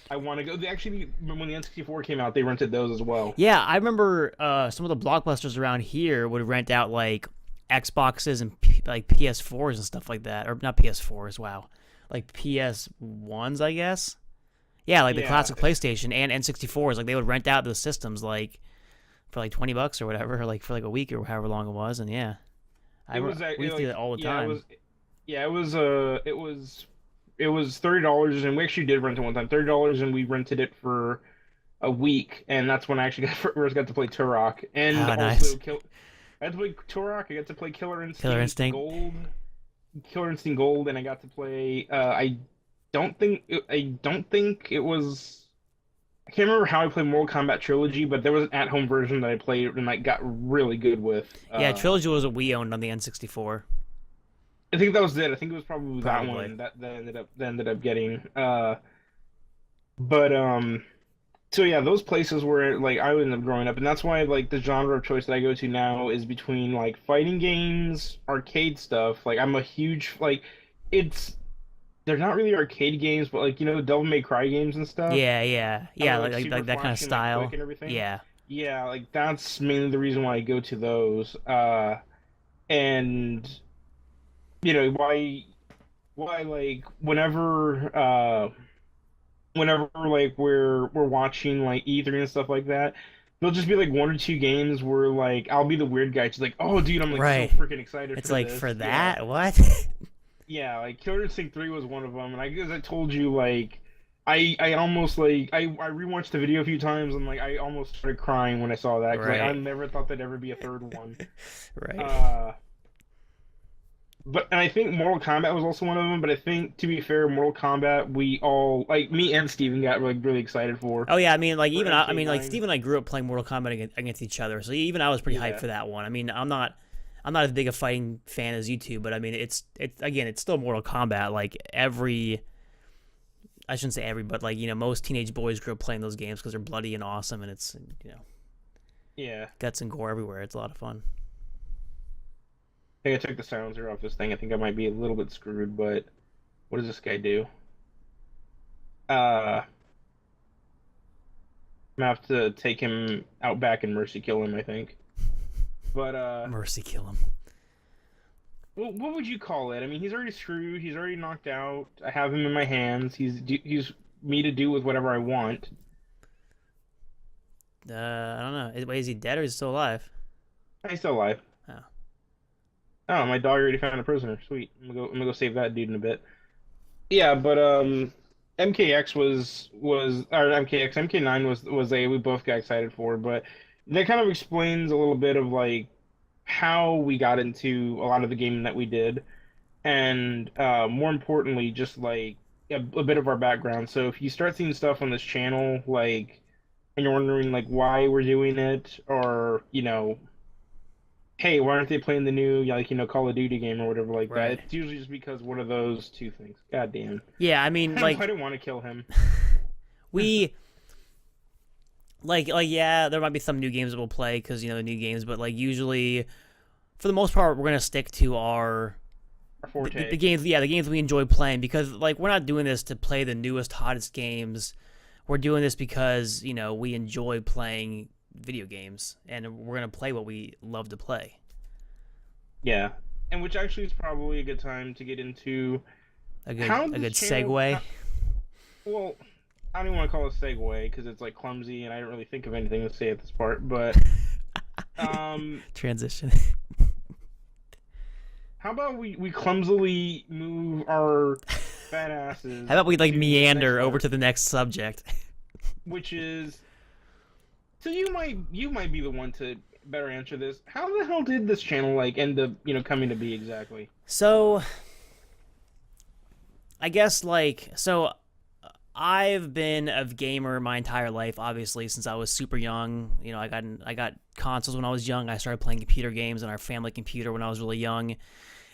S1: I want to go. They actually, when the N64 came out, they rented those as well.
S2: Yeah, I remember some of the blockbusters around here would rent out like Xboxes and like PS4s and stuff like that, or not PS4s. Wow, like PS1s, I guess. Yeah, like the
S1: Yeah,
S2: classic PlayStation and N64s. Like they would rent out those systems like for like $20 or whatever, or like for like a week or however long it was. And yeah,
S1: it was
S2: we used to do
S1: like
S2: that all the
S1: yeah,
S2: time.
S1: it was $30, and we actually did rent it one time. $30, and we rented it for a week, and that's when I actually first got to play Turok, and
S2: Oh,
S1: also
S2: nice.
S1: I got to play Turok. I got to play
S2: Killer Instinct.
S1: Killer Instinct Gold, and I got to play. I don't think it was. I can't remember how I played Mortal Kombat Trilogy, but there was an at-home version that I played and like got really good with.
S2: Yeah, Trilogy was what we owned on the N64.
S1: I think that was it. I think it was probably that
S2: Probably.
S1: one that ended up getting. But So yeah, those places where like I ended up growing up, and that's why like the genre of choice that I go to now is between like fighting games, arcade stuff. Like I'm a huge like it's they're not really arcade games, but like the Devil May Cry games and stuff.
S2: Yeah,
S1: How they're
S2: like
S1: like super
S2: that kind of
S1: flashy and like quick
S2: style.
S1: and everything.
S2: Yeah,
S1: Yeah, like that's mainly the reason why I go to those. And why like whenever like we're watching like E3 and stuff like that, there'll just be like one or two games where like I'll be the weird guy, just like, oh dude, I'm like so
S2: right.
S1: freaking excited
S2: It's
S1: for
S2: like
S1: this.
S2: for
S1: Yeah,
S2: that, what?
S1: yeah, like Killer Instinct 3 was one of them, and I guess I told you like I almost like I rewatched the video a few times, and like I almost started crying when I saw that because like, I
S2: Right,
S1: never thought there'd ever be a third one.
S2: right.
S1: Uh, and I think Mortal Kombat was also one of them. But I think, to be fair, Mortal Kombat, we all like me and Steven got like really excited
S2: Oh yeah, I mean, like
S1: for
S2: even I mean, like
S1: MK9.
S2: Steve and I grew up playing Mortal Kombat against each other, so even I was pretty hyped
S1: Yeah,
S2: for that one. I mean, I'm not as big a fighting fan as you two, but I mean, it's again, it's still Mortal Kombat. Like I shouldn't say every, but like most teenage boys grew up playing those games because they're bloody and awesome, and it's
S1: yeah.
S2: guts and gore everywhere. It's a lot of fun.
S1: I think I took the silencer off this thing. I think I might be a little bit screwed. But what does this guy do? I'm gonna have to take him out back and mercy kill him, I think. But
S2: Mercy kill him.
S1: what would you call it? I mean, he's already screwed. He's already knocked out. I have him in my hands. He's me to do with whatever I want.
S2: I don't know. Wait, is he dead or is he still alive?
S1: He's still alive.
S2: Oh,
S1: Oh, my dog already found a prisoner. Sweet. I'm gonna go save that dude in a bit. Yeah, but MKX or MK9 was a we both got excited for, but that kind of explains a little bit of like how we got into a lot of the gaming that we did, and more importantly, just like a bit of our background. So if you start seeing stuff on this channel, like, and you're wondering like why we're doing it, or hey, why aren't they playing the new like Call of Duty game or whatever like that?
S2: right.
S1: It's usually just because one of those two things. God damn.
S2: Yeah, I mean,
S1: I
S2: like
S1: didn't want to kill him.
S2: we like yeah, there might be some new games that we'll play because the new games, but like usually for the most part we're gonna stick to our
S1: Our forte.
S2: the games. Yeah, the games we enjoy playing because like we're not doing this to play the newest hottest games. We're doing this because we enjoy playing video games and we're gonna play what we love to play.
S1: Yeah. And which actually is probably a good time to get into how
S2: A
S1: this
S2: good
S1: channel.
S2: segue.
S1: Well, I don't even want to call it a segue because it's like clumsy, and I didn't really think of anything to say at this part. But um,
S2: Transition.
S1: how about we clumsily move our fat asses
S2: How about we like
S1: to the next
S2: meander over
S1: part,
S2: to the next subject?
S1: which is so you might be the one to better answer this. How the hell did this channel like end up coming to be exactly?
S2: So I guess I've been a gamer my entire life, obviously since I was super young. I got consoles when I was young. I started playing computer games on our family computer when I was really young,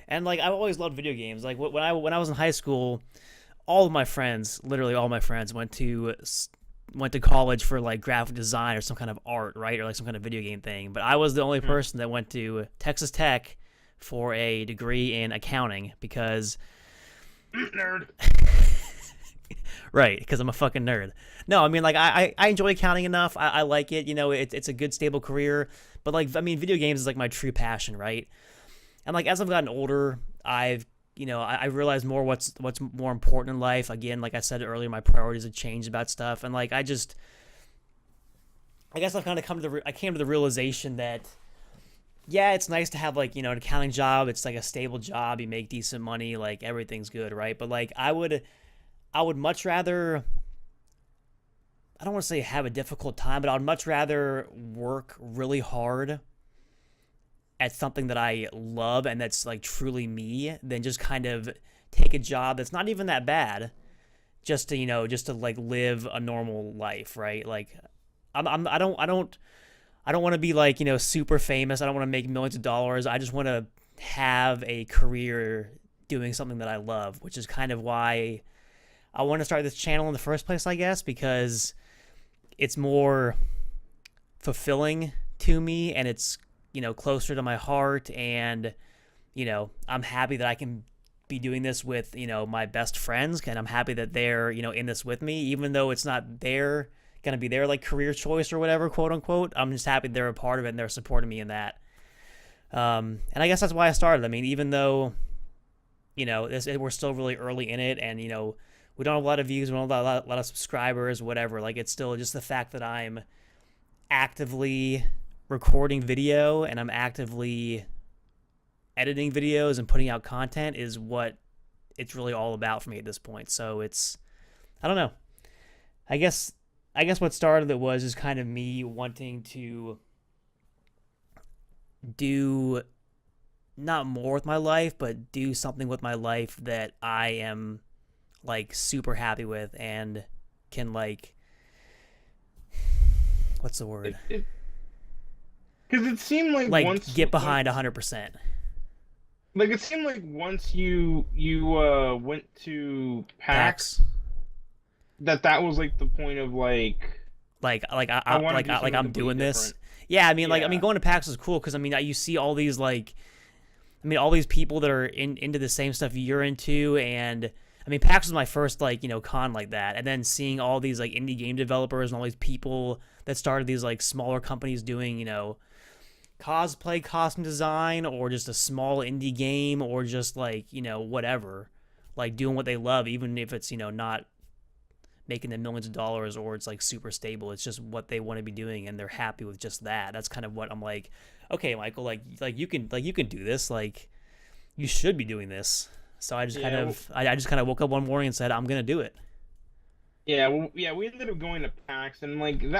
S2: and like I've always loved video games. Like when I was in high school, all of my friends, literally all my friends, went to went to college for like graphic design or some kind of art, right, or like some kind of video game thing. But I was the only person that went to Texas Tech for a degree in accounting because
S1: Nerd.
S2: right, because I'm a fucking nerd. No, I mean, like, I enjoy accounting enough. I like it. You know, it's a good, stable career. But, like, I mean, video games is, like, my true passion, right? And, like, as I've gotten older, I realize more what's more important in life. Again, like I said earlier, my priorities have changed about stuff. And, like, I guess I've kind of I came to the realization that, yeah, it's nice to have, like, an accounting job. It's, like, a stable job. You make decent money. Like, everything's good, right? But, like, I would much rather, I don't want to say have a difficult time, but I would much rather work really hard at something that I love and that's like truly me than just kind of take a job that's not even that bad just to like live a normal life, right? Like I don't want to be like, super famous. I don't want to make millions of dollars. I just want to have a career doing something that I love, which is kind of why I want to start this channel in the first place, I guess, because it's more fulfilling to me and it's, closer to my heart. And, I'm happy that I can be doing this with, my best friends. And I'm happy that they're, in this with me, even though it's not going to be their like career choice or whatever, quote unquote. I'm just happy they're a part of it and they're supporting me in that. And I guess that's why I started. I mean, even though, we're still really early in it and, we don't have a lot of views, we don't have a lot of subscribers, whatever. Like, it's still just the fact that I'm actively recording video and I'm actively editing videos and putting out content is what it's really all about for me at this point. So it's, I don't know. I guess what started it was just kind of me wanting to do not more with my life, but do something with my life that I am like super happy with and can like, what's the word?
S1: Because it seemed like once
S2: get behind 100%.
S1: Like it seemed like once you went to PAX, that was like the point of
S2: I'm doing this. Yeah, I mean, like, I mean, going to PAX is cool because I mean, you see all these like, I mean, all these people that are into the same stuff you're into, and I mean, PAX was my first, like, con like that. And then seeing all these, like, indie game developers and all these people that started these, like, smaller companies doing, cosplay, costume design, or just a small indie game, or just, like, whatever. Like, doing what they love, even if it's, not making them millions of dollars or it's, like, super stable. It's just what they want to be doing, and they're happy with just that. That's kind of what I'm like, okay, Michael, like you can do this. Like, you should be doing this. So I just kind of woke up one morning and said, I'm gonna do it.
S1: Yeah, well, yeah, we ended up going to PAX, and like it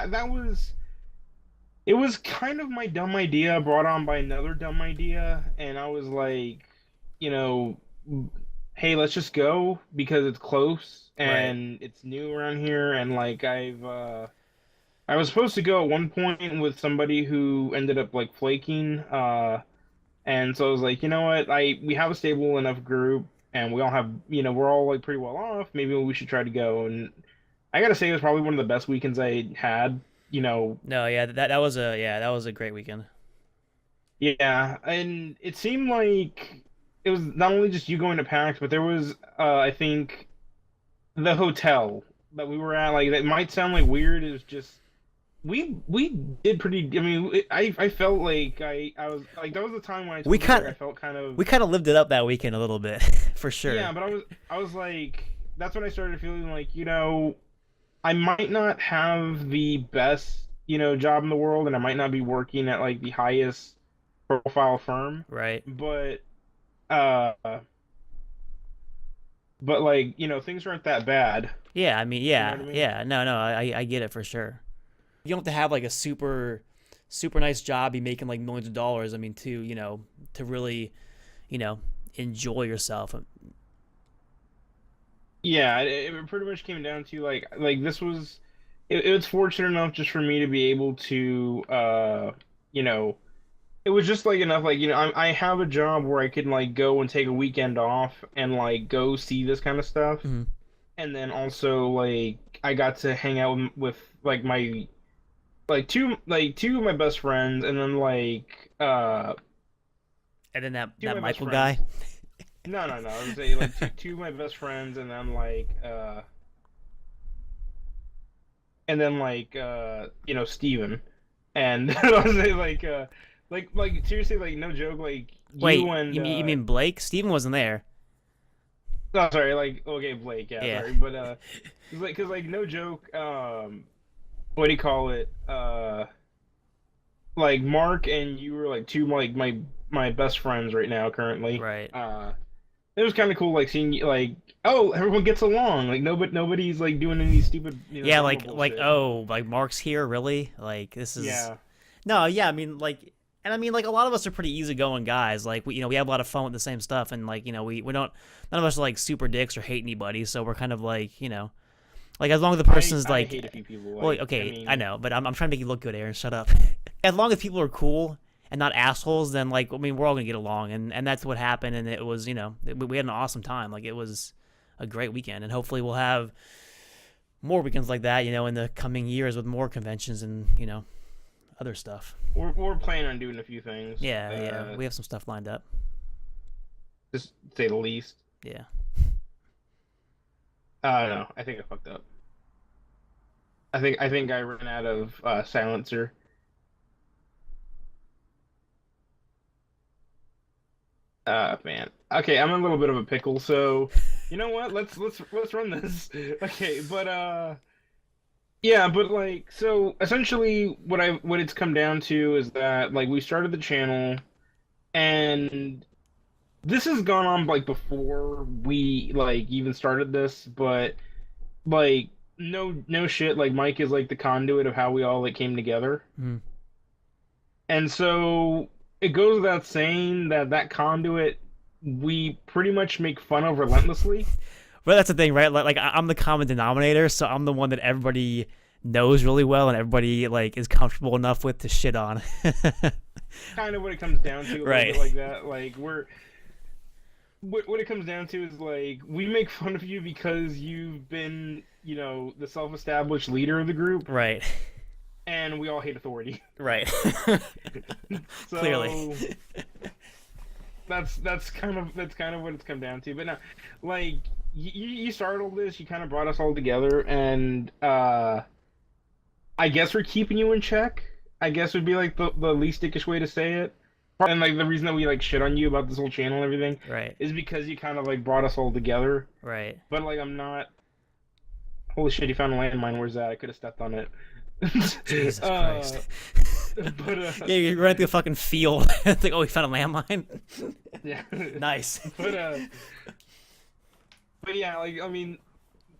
S1: was kind of my dumb idea brought on by another dumb idea, and I was like, hey, let's just go because it's close and it's new around here, and like I was supposed to go at one point with somebody who ended up like flaking, and so I was like, you know what, we have a stable enough group. And we all have, we're all like pretty well off. Maybe we should try to go. And I gotta say, it was probably one of the best weekends I had. No,
S2: yeah, that was a great weekend.
S1: Yeah, and it seemed like it was not only just you going to PAX, but there was, I think, the hotel that we were at. Like, that might sound like weird. Is just we did pretty. I mean, I felt like I was like, that was the time when I felt kind of.
S2: We kind of lived it up that weekend a little bit, for sure.
S1: Yeah, but I was like, that's when I started feeling like, I might not have the best, job in the world, and I might not be working at like the highest profile firm.
S2: Right.
S1: But like, things aren't that bad.
S2: Yeah, I mean, yeah,
S1: I mean?
S2: yeah. No, I get it for sure. You don't have to have like a super nice job, be making like millions of dollars. I mean, to really, enjoy yourself.
S1: Yeah, it pretty much came down to like this was it was fortunate enough just for me to be able to it was just like enough like I have a job where I can like go and take a weekend off and like go see this kind of stuff.
S2: Mm-hmm.
S1: and then also like I got to hang out with like my two of my best friends, and then like
S2: And then
S1: two of
S2: that
S1: my best
S2: Michael guy.
S1: friends. No. I would say like two of my best friends, and then like you know, Steven. And I was say like seriously, like no joke, like you
S2: Wait,
S1: and
S2: you mean Blake? Steven wasn't there.
S1: oh sorry, like okay, Blake, yeah,
S2: Yeah.
S1: sorry, but cause like no joke, what do you call it? Like Mark and you were like two like my best friends right now currently.
S2: Right.
S1: It was kind of cool like seeing like, oh, everyone gets along, like nobody's like doing any stupid, you know,
S2: Yeah,
S1: drama
S2: like
S1: bullshit.
S2: oh, like Mark's here, really? Like this is
S1: Yeah.
S2: no, yeah. I mean, like, and I mean, like a lot of us are pretty easygoing guys. Like we have a lot of fun with the same stuff, and like we don't none of us are like super dicks or hate anybody. So we're kind of like like as long as the person's
S1: I
S2: like,
S1: hate a few people.
S2: well,
S1: Like, I
S2: okay, I
S1: mean,
S2: know, but I'm trying to make you look good, Aaron. Shut up. As long as people are cool and not assholes, then like I mean we're all gonna get along, and that's what happened, and it was we had an awesome time. Like it was a great weekend, and hopefully we'll have more weekends like that, in the coming years with more conventions and other stuff.
S1: we're planning on doing a few things.
S2: Yeah, we have some stuff lined up.
S1: Just to say the least.
S2: Yeah.
S1: No, I think I fucked up. I think I ran out of silencer. Man. Okay, I'm in a little bit of a pickle, so you know what? Let's run this. Okay, but yeah, but like so essentially what it's come down to is that like we started the channel, and this has gone on like before we like even started this, but like no shit, like Mike is like the conduit of how we all like came together.
S2: Mm.
S1: And so it goes without saying that that conduit we pretty much make fun of relentlessly.
S2: But that's the thing, right? Like I'm the common denominator, so I'm the one that everybody knows really well and everybody like is comfortable enough with to shit on.
S1: Kind of what it comes down to, a
S2: Right.
S1: little bit like that. Like what it comes down to is like we make fun of you because you've been, you know, the self-established leader of the group,
S2: Right.
S1: and we all hate authority.
S2: Right.
S1: So
S2: Clearly.
S1: that's kind of what it's come down to. But now, like you started all this, you kind of brought us all together, and I guess we're keeping you in check. I guess would be like the least dickish way to say it. And like the reason that we like shit on you about this whole channel and everything
S2: Right.
S1: is because you kind of like brought us all together.
S2: Right.
S1: But like I'm not. Holy shit! You found a landmine. Where's that? I could have stepped on it.
S2: Jesus
S1: uh,
S2: Christ.
S1: but
S2: Yeah, you're running through the fucking field. It's like, oh, we found a landmine.
S1: yeah.
S2: Nice.
S1: But yeah, like I mean,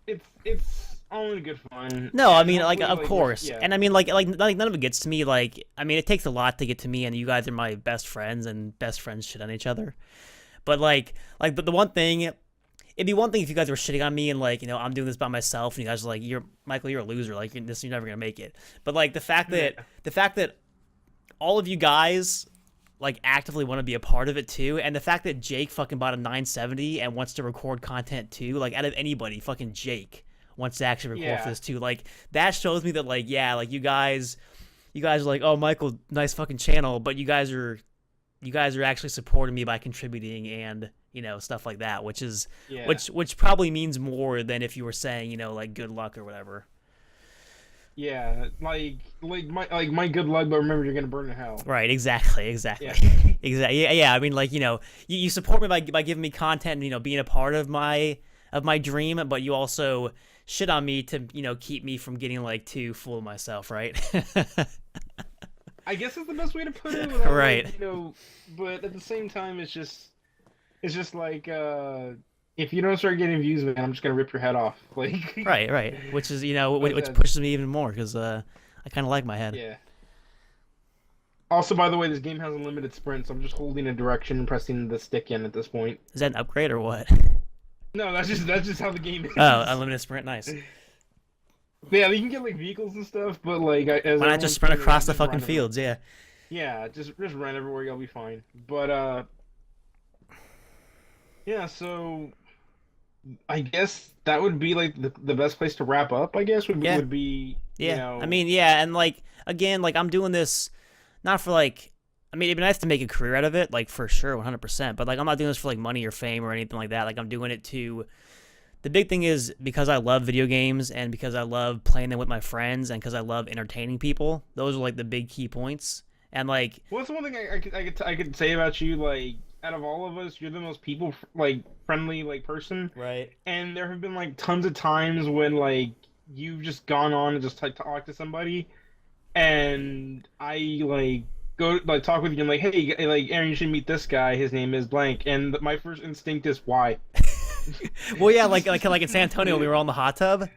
S1: it's all in good fun.
S2: No, I
S1: And
S2: mean, like,
S1: hopefully,
S2: of course,
S1: yeah.
S2: and I mean, like, none of it gets to me. Like, I mean, it takes a lot to get to me, and you guys are my best friends, and best friends shit on each other. But but the one thing, it'd be one thing if you guys were shitting on me, and like, I'm doing this by myself, and you guys are like, you're Michael, you're a loser, like, you're never gonna make it. But like, the fact that all of you guys like actively want to be a part of it too, and the fact that Jake fucking bought a 970 and wants to record content too, like out of anybody, fucking Jake wants to actually record for
S1: Yeah.
S2: this too. Like that shows me that like yeah, like you guys are like, oh Michael, nice fucking channel, but you guys are actually supporting me by contributing and stuff like that, which is
S1: Yeah.
S2: which probably means more than if you were saying like good luck or whatever.
S1: Yeah, like my good luck, but remember you're gonna burn in hell.
S2: Right, exactly.
S1: Yeah.
S2: Exactly. Yeah. I mean, like, you support me by giving me content, and, being a part of my dream, but you also shit on me to, keep me from getting like too full of myself, right?
S1: I guess that's the best way to put it. Without,
S2: Right.
S1: like, but at the same time, it's just like if you don't start getting views, man, I'm just gonna rip your head off. Like.
S2: Right. Which is,
S1: But,
S2: which pushes me even more because I kind of like my head.
S1: yeah. Also, by the way, this game has unlimited sprint, so I'm just holding a direction and pressing the stick in at this point.
S2: Is that an upgrade or what?
S1: No, that's just how the game is.
S2: Oh, unlimited sprint, nice.
S1: Yeah, you can get like vehicles and stuff, but like as
S2: Why not just sprint across the fucking fields? Yeah.
S1: Yeah, just run everywhere, you'll be fine. But yeah, so I guess that would be like the best place to wrap up. I guess
S2: Yeah,
S1: would be you
S2: yeah. I
S1: know
S2: mean, yeah, and like again, like I'm doing this not for like. I mean, it'd be nice to make a career out of it, like for sure, 100%. But like, I'm not doing this for like money or fame or anything like that. Like, I'm doing it to. The big thing is because I love video games and because I love playing them with my friends and because I love entertaining people. Those are like the big key points. And like,
S1: what's the one thing I could say about you? Like, out of all of us, you're the most like friendly like person.
S2: right.
S1: And there have been like tons of times when like you've just gone on and just like talk to somebody, and I like go like talk with you and like, hey, like Aaron, you should meet this guy. His name is blank, and my first instinct is why.
S2: Well, yeah, like in San Antonio, when we were on the hot tub.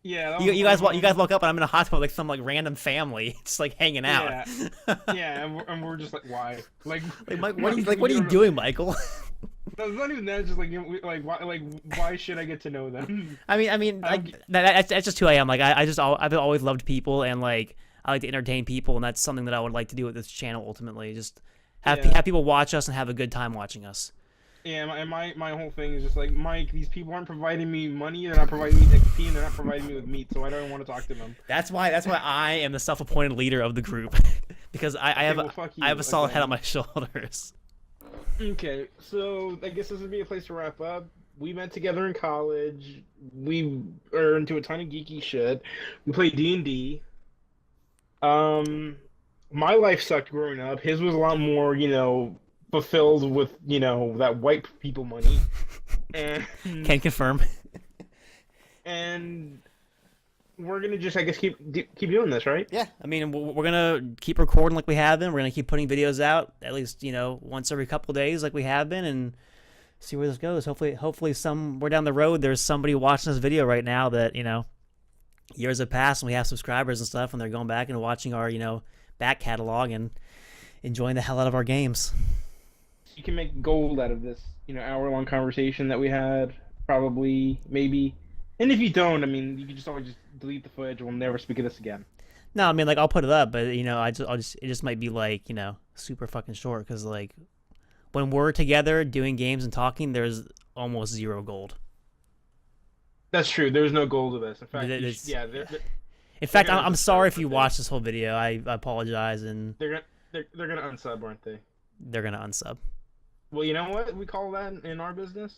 S1: Yeah, that
S2: You
S1: was
S2: guys you guys woke up and I'm in a hot tub with like some like random family, just like hanging out.
S1: yeah, yeah, and we're just like, why? Like,
S2: Like, Mike, what are you doing, Michael?
S1: It's not even that. It's just like, why should I get to know them?
S2: That's just who I am. Like, I've always loved people, and like, I like to entertain people, and that's something that I would like to do with this channel ultimately. Just have people watch us and have a good time watching us.
S1: Yeah, my whole thing is just like, Mike, these people aren't providing me money, they're not providing me XP, and they're not providing me with meat, so I don't want to talk to them.
S2: That's why I am the self-appointed leader of the group because I have I have a solid head on my shoulders.
S1: Okay, so I guess this would be a place to wrap up. We met together in college. We are into a ton of geeky shit. We played D&D. My life sucked growing up. His was a lot more, fulfilled with, that white people money. And
S2: Can confirm.
S1: and we're gonna just, I guess, keep doing this, right?
S2: Yeah, I mean, we're gonna keep recording like we have been. We're gonna keep putting videos out at least once every couple of days like we have been, and see where this goes. Hopefully, somewhere down the road, there's somebody watching this video right now that years have passed and we have subscribers and stuff, and they're going back and watching our back catalog and enjoying the hell out of our games.
S1: You can make gold out of this, hour-long conversation that we had, probably, maybe. And if you don't, I mean, you can just always just delete the footage. We'll never speak of this again.
S2: No, I mean, like, I'll put it up, but it just might be like super fucking short because like when we're together doing games and talking, there's almost zero gold.
S1: That's true. There's no gold to this. In fact,
S2: in fact, I'm sorry if you watch this whole video. I apologize, and
S1: they're gonna unsub, aren't they?
S2: They're gonna unsub.
S1: Well, you know what we call that in our business?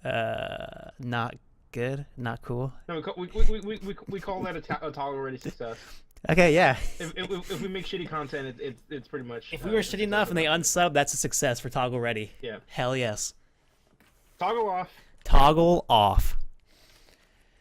S2: Not good, not cool.
S1: No, we call that a toggle ready success.
S2: Okay, yeah.
S1: If we make shitty content, it's pretty much.
S2: If we were shitty enough and they unsub, that's a success for toggle ready.
S1: Yeah.
S2: Hell yes.
S1: Toggle off.
S2: Toggle off.